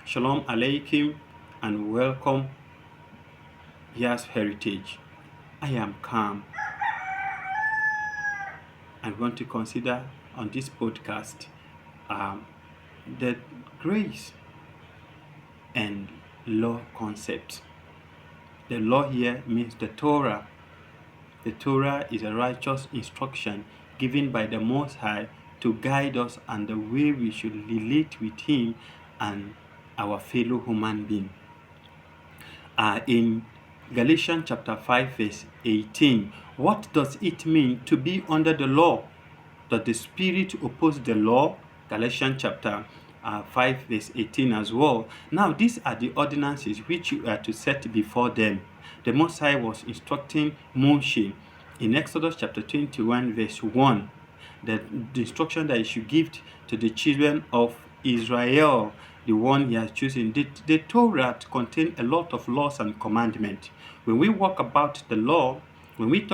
Shalom Aleichem and welcome Yas Heritage. I am calm. I'm going to consider on this podcast the grace and law concept. The law here means the Torah. The Torah is a righteous instruction given by the Most High to guide us on the way we should relate with Him and our fellow human being. In Galatians chapter 5 verse 18, what does it mean to be under the law? Does the Spirit oppose the law? Galatians chapter 5 verse 18 as well. Now these are the ordinances which you are to set before them. The Most High was instructing Moshe in Exodus chapter 21 verse 1, the instruction that he should give to the children of Israel, the one he has chosen. The Torah contains a lot of laws and commandments. When we talk about the law, we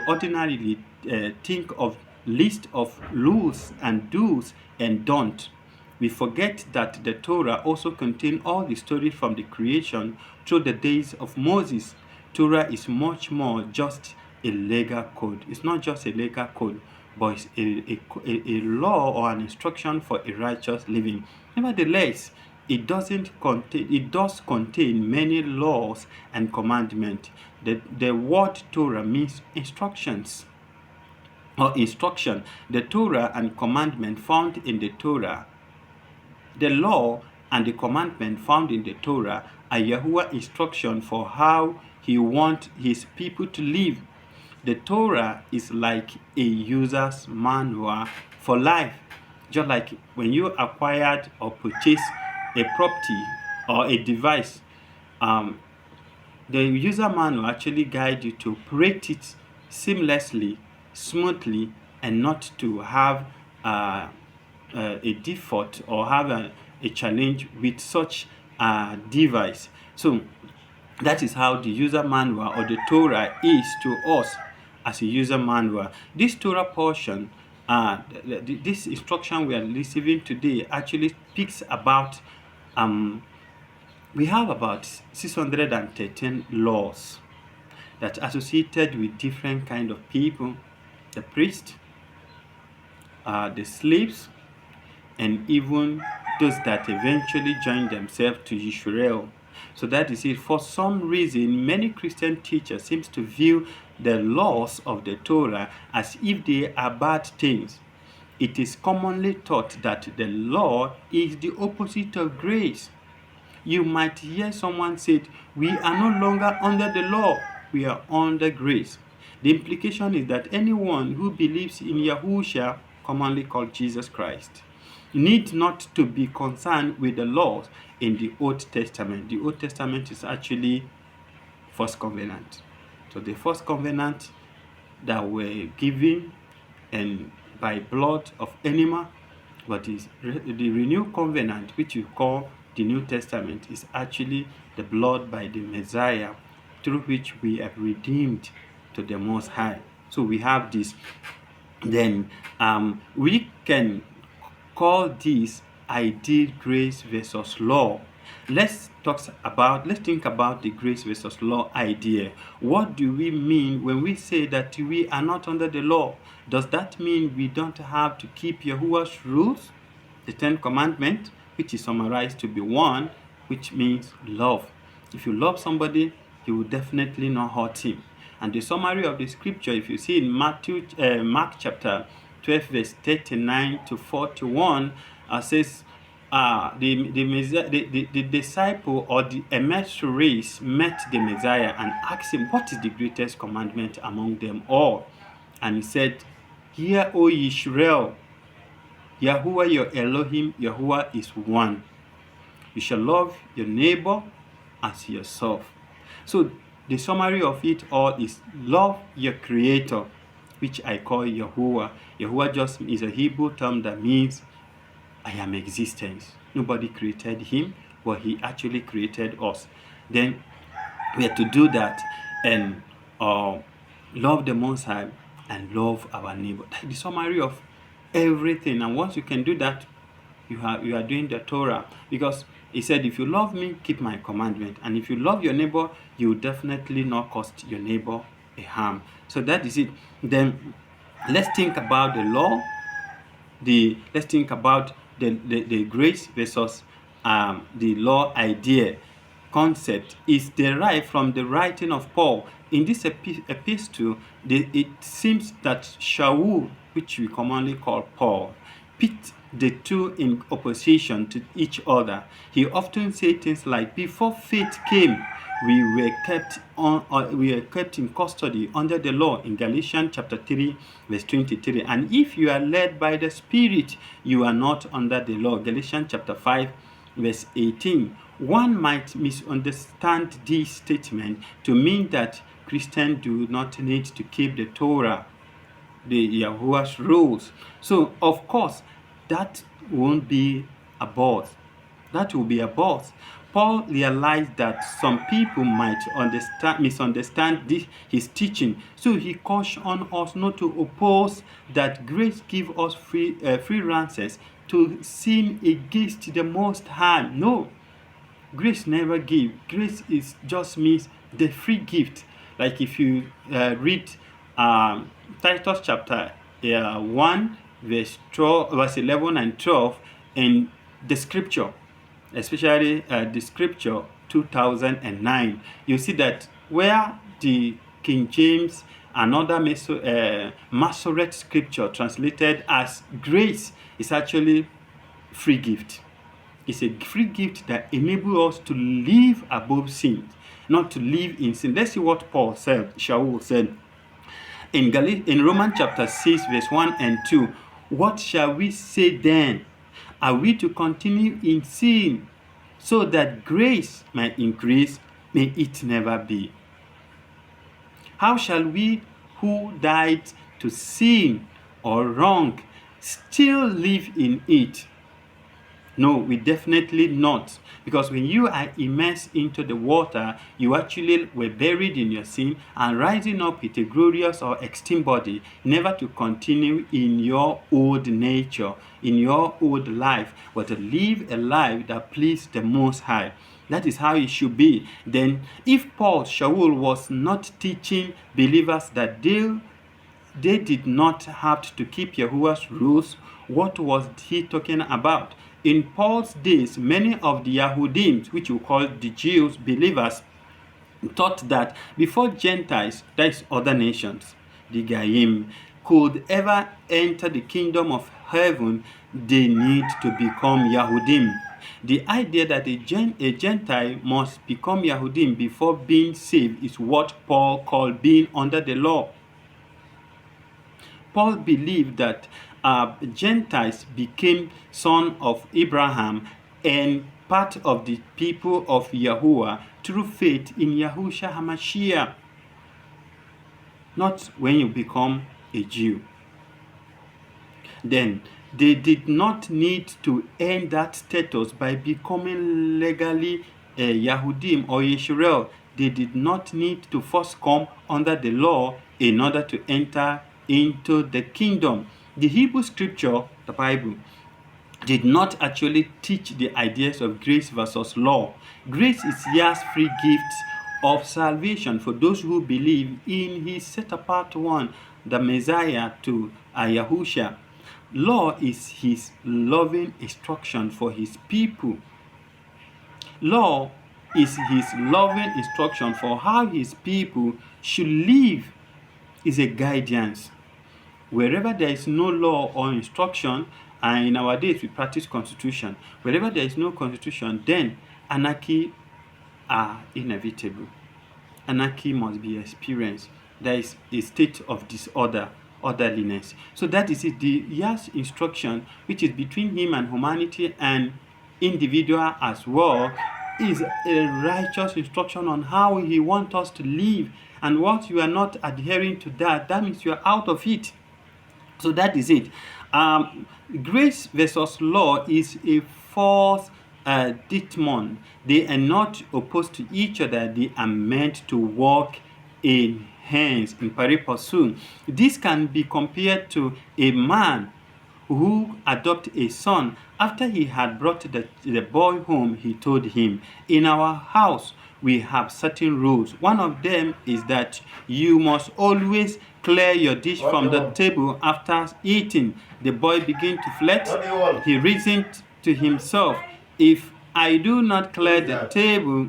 ordinarily think of list of rules and do's and don't. We forget that the Torah also contains all the stories from the creation through the days of Moses. Torah is much more just a legal code. It's not just a legal code, but it's a law or an instruction for a righteous living. Nevertheless, it does contain many laws and commandments. The word Torah means instructions or instruction. The Torah and commandment found in the Torah, the law and the commandment found in the Torah are Yahuwah's instruction for how He wants His people to live. The Torah is like a user's manual for life. Just like when you acquired or purchased a property or a device, the user manual actually guides you to operate it seamlessly, smoothly, and not to have a default or have a challenge with such a device. So that is how the user manual or the Torah is to us as a user manual. This Torah portion, this instruction we are receiving today actually speaks about, we have about 613 laws that associated with different kind of people, the priest, the slaves, and even those that eventually joined themselves to Israel. So that is it. For some reason, many Christian teachers seem to view the laws of the Torah as if they are bad things. It is commonly taught that the law is the opposite of grace. You might hear someone say, we are no longer under the law, we are under grace. The implication is that anyone who believes in Yahushua, commonly called Jesus Christ, need not to be concerned with the laws in the Old Testament. The Old Testament is actually First Covenant. So the First Covenant that were given and by blood of animal, but is the renewed covenant, which you call the New Testament, is actually the blood by the Messiah, through which we are redeemed to the Most High. So we have this. Then we can call this ideal grace versus law. Let's think about the grace versus law idea. What do we mean when we say that we are not under the law? Does that mean we don't have to keep Yahuwah's rules? The 10 Commandments, which is summarized to be one, which means love. If you love somebody, you will definitely not hurt him. And the summary of the scripture, if you see in Mark chapter 12 verse 39 to 41, says the disciple or the emissary met the Messiah and asked him, what is the greatest commandment among them all? And he said, hear, O Israel, Yahuwah your Elohim, Yahuwah is one. You shall love your neighbor as yourself. So the summary of it all is love your creator, which I call Yahuwah. Yahuwah just is a Hebrew term that means I am existence. Nobody created him, but he actually created us. Then we are to do that and love the Most High and love our neighbor. That's the summary of everything. And once you can do that, you are doing the Torah, because he said, if you love me, keep my commandment, and if you love your neighbor, you will definitely not cause your neighbor a harm. So that is it. Then let's think about the law. Let's think about the grace versus the law idea concept is derived from the writing of Paul. In this epistle, it seems that Shaul, which we commonly call Paul, pit the two in opposition to each other. He often said things like, before faith came, we were kept in custody under the law, in Galatians chapter 3 verse 23. And if you are led by the Spirit, you are not under the law, Galatians chapter 5 verse 18. One might misunderstand this statement to mean that Christians do not need to keep the Torah, the Yahuwah's rules. So, of course, that won't be a boss. That will be a boss. Paul realized that some people might misunderstand his teaching, so he cautioned us not to oppose that grace gives us free rances to sin against the Most High. No, grace never gives. Grace just means the free gift. Like if you read Titus chapter 1 verse 11 and 12 in the scripture, especially the scripture 2009, you see that where the King James and other Masoret scripture translated as grace is actually free gift. It's a free gift that enables us to live above sin, not to live in sin. Let's see what Paul said, Shaul said in Romans chapter 6 verse 1 and 2. What shall we say then? Are we to continue in sin so that grace might increase? May it never be. How shall we who died to sin or wrong still live in it? No, we definitely not. Because when you are immersed into the water, you actually were buried in your sin and rising up with a glorious or extinct body, never to continue in your old nature, in your old life, but to live a life that pleases the Most High. That is how it should be. Then, if Paul, Shaul, was not teaching believers that they did not have to keep Yahuwah's rules, what was he talking about? In Paul's days, many of the Yahudim, which we call the Jews, believers, thought that before Gentiles, that is other nations, the Gaim, could ever enter the kingdom of heaven, they need to become Yahudim. The idea that a Gentile must become Yahudim before being saved is what Paul called being under the law. Paul believed that Gentiles became sons of Abraham and part of the people of Yahuwah through faith in Yahushua HaMashiach, not when you become a Jew. Then, they did not need to earn that status by becoming legally a Yahudim or Yisrael. They did not need to first come under the law in order to enter into the kingdom. The Hebrew scripture, the Bible, did not actually teach the ideas of grace versus law. Grace is Yah's free gift of salvation for those who believe in his set-apart one, the Messiah, to Yahushua. Law is his loving instruction for his people. Law is his loving instruction for how his people should live. Is a guidance. Wherever there is no law or instruction, and in our days we practice constitution, wherever there is no constitution, then anarchy are inevitable. Anarchy must be experienced. There is a state of disorder, orderliness. So that is it. The Yah's instruction, which is between him and humanity and individual as well, is a righteous instruction on how he wants us to live. And once you are not adhering to that, that means you are out of it. So that is it. Grace versus law is a false dichotomy. They are not opposed to each other. They are meant to work in pari passu. This can be compared to a man who adopted a son. After he had brought the boy home, he told him, in our house, we have certain rules. One of them is that you must always clear your dish from the table after eating. The boy began to flex. He reasoned to himself, if I do not clear the table,